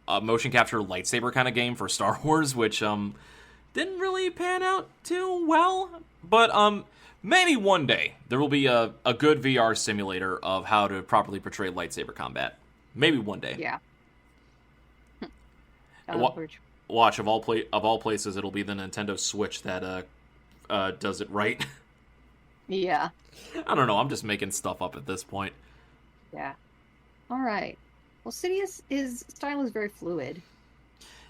lightsaber kind of game for Star Wars, which didn't really pan out too well. But maybe one day there will be a good VR simulator of how to properly portray lightsaber combat. Maybe one day. Yeah. Watch of all places, it'll be the Nintendo Switch that does it right. Yeah. I don't know. I'm just making stuff up at this point. Yeah. All right. Well, Sidious, his style is very fluid.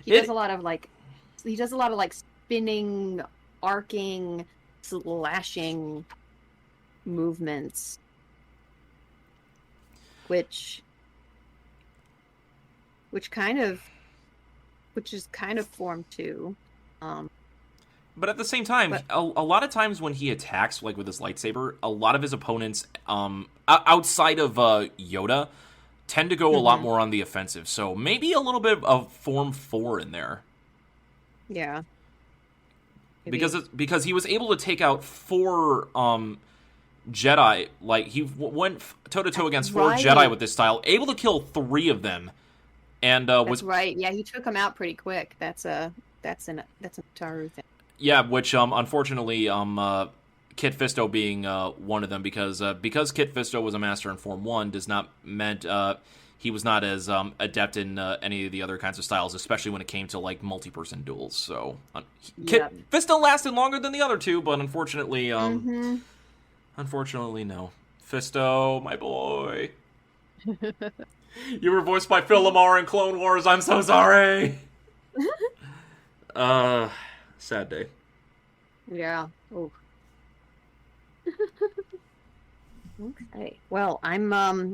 He It does a lot of like spinning, arcing, slashing movements, which kind of which is kind of form too. But at the same time, But a lot of times when he attacks, like with his lightsaber, a lot of his opponents, outside of Yoda, tend to go a lot more on the offensive. So maybe a little bit of Form 4 in there. yeah, maybe. Because he was able to take out 4 Jedi. Like, he went toe-to-toe against 4 right. Jedi with this style, able to kill 3 of them. And That's right. Yeah, he took him out pretty quick. That's a Taru thing. Yeah, which unfortunately, Kit Fisto being one of them, because Kit Fisto was a master in Form 1 does not meant he was not as adept in any of the other kinds of styles, especially when it came to like multi-person duels. So Kit Fisto lasted longer than the other 2, but unfortunately, unfortunately, no. Fisto, my boy. You were voiced by Phil Lamar in Clone Wars. I'm so sorry. Sad day. Yeah. Oh. Okay. Well, I'm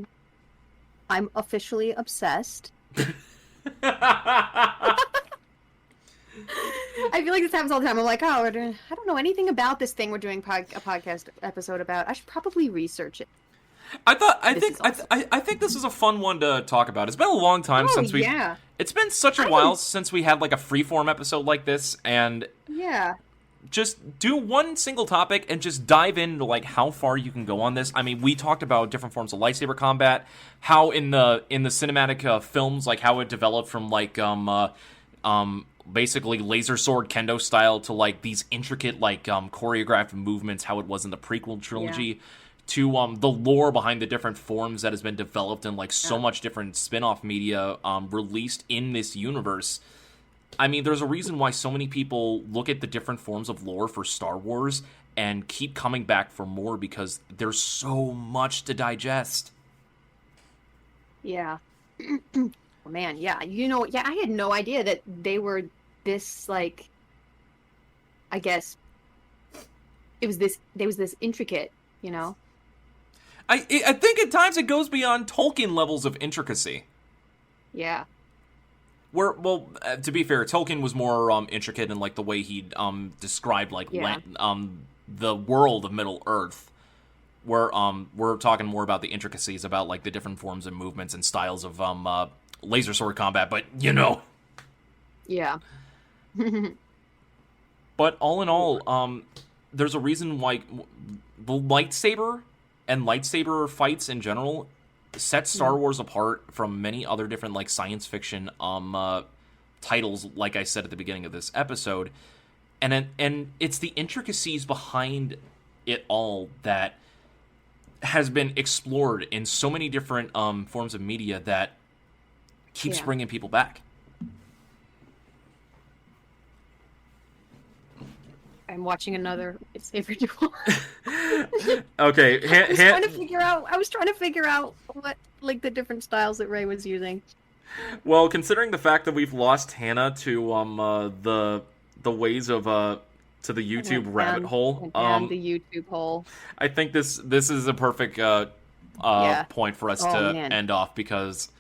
officially obsessed. I feel like this happens all the time. I'm like, I don't know anything about this thing we're doing a podcast episode about. I should probably research it. I think this is a fun one to talk about. It's been a long time since we. Yeah. It's been such a while since we had like a freeform episode like this, and yeah, just do one single topic and just dive into like how far you can go on this. I mean, we talked about different forms of lightsaber combat, how in the cinematic films, like how it developed from like basically laser sword kendo style to like these intricate like choreographed movements, how it was in the prequel trilogy. Yeah. To the lore behind the different forms that has been developed in like so much different spin-off media released in this universe. I mean, there's a reason why so many people look at the different forms of lore for Star Wars and keep coming back for more, because there's so much to digest. Yeah. Oh, man, yeah. You know, yeah, I had no idea that they were this, like, I guess, there was this intricate, you know? I think at times it goes beyond Tolkien levels of intricacy. Yeah. To be fair, Tolkien was more intricate in like the way he described like the world of Middle Earth. Where we're talking more about the intricacies about like the different forms and movements and styles of laser sword combat. But you know. Yeah. But all in all, there's a reason why the lightsaber and lightsaber fights in general set Star Wars apart from many other different like science fiction titles, like I said at the beginning of this episode. And it's the intricacies behind it all that has been explored in so many different forms of media that keeps bringing people back. I'm watching another lightsaber duel. Okay, I was trying to figure out what like the different styles that Rey was using. Well, considering the fact that we've lost Hannah to the ways of to the YouTube rabbit hole, the YouTube hole. I think this is a perfect point for us to end off, because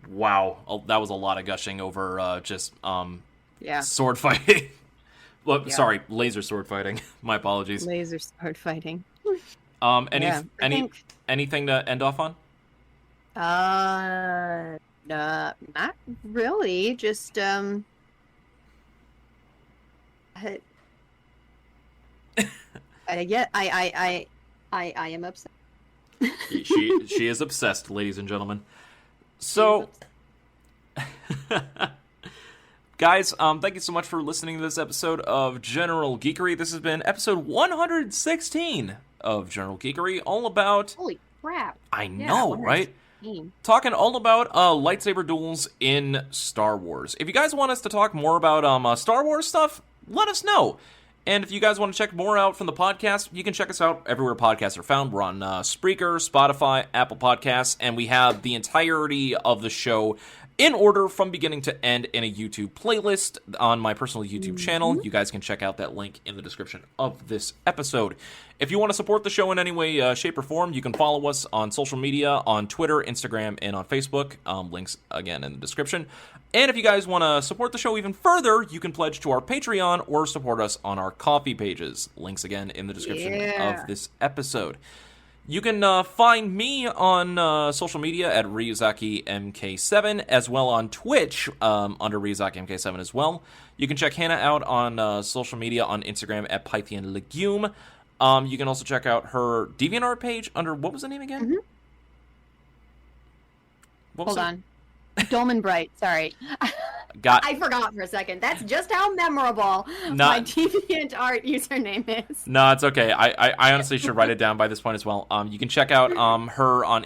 wow, that was a lot of gushing over just sword fighting. Well, sorry, laser sword fighting. My apologies. Laser sword fighting. Anything to end off on? Not really. Just I am upset. She is obsessed, ladies and gentlemen. So, guys, thank you so much for listening to this episode of General Geekery. This has been episode 116 of General Geekery, all about... Holy crap. I know, right? Talking all about lightsaber duels in Star Wars. If you guys want us to talk more about Star Wars stuff, let us know. And if you guys want to check more out from the podcast, you can check us out everywhere podcasts are found. We're on Spreaker, Spotify, Apple Podcasts, and we have the entirety of the show in order from beginning to end in a YouTube playlist on my personal YouTube channel. You guys can check out that link in the description of this episode. If you want to support the show in any way, shape, or form, you can follow us on social media, on Twitter, Instagram, and on Facebook. Links, again, in the description. And if you guys want to support the show even further, you can pledge to our Patreon or support us on our Ko-fi pages. Links, again, in the description of this episode. You can find me on social media at RyuzakiMK7, as well on Twitch under RyuzakiMK7 as well. You can check Hannah out on social media on Instagram at Pythian Legume. You can also check out her DeviantArt page under, what was the name again? Mm-hmm. Hold on. Dolman Bright, sorry. I forgot for a second. That's just how memorable my DeviantArt username is. No, it's okay. I honestly should write it down by this point as well. You can check out her on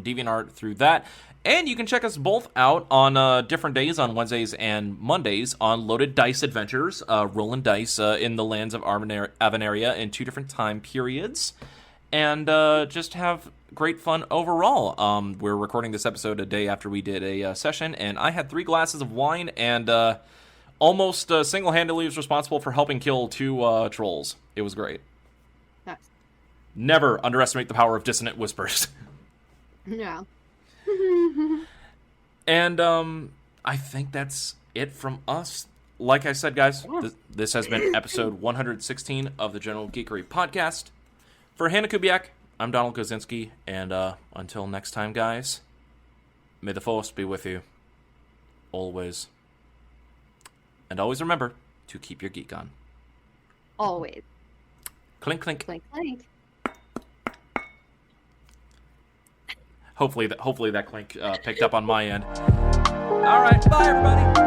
DeviantArt through that. And you can check us both out on different days, on Wednesdays and Mondays, on Loaded Dice Adventures, rolling dice in the lands of Avenaria in 2 different time periods. And just have great fun overall. We're recording this episode a day after we did a session, and I had 3 glasses of wine and almost single-handedly was responsible for helping kill 2 trolls. It was great. Nice. Never underestimate the power of dissonant whispers. Yeah. And I think that's it from us. Like I said, guys, this has been episode 116 of the General Geekery podcast. For Hannah Kubiak, I'm Donald Kozinski, and until next time, guys, may the Force be with you, always. And always remember to keep your geek on. Always. Clink, clink. Clink, clink. Hopefully that clink picked up on my end. All right, bye, everybody.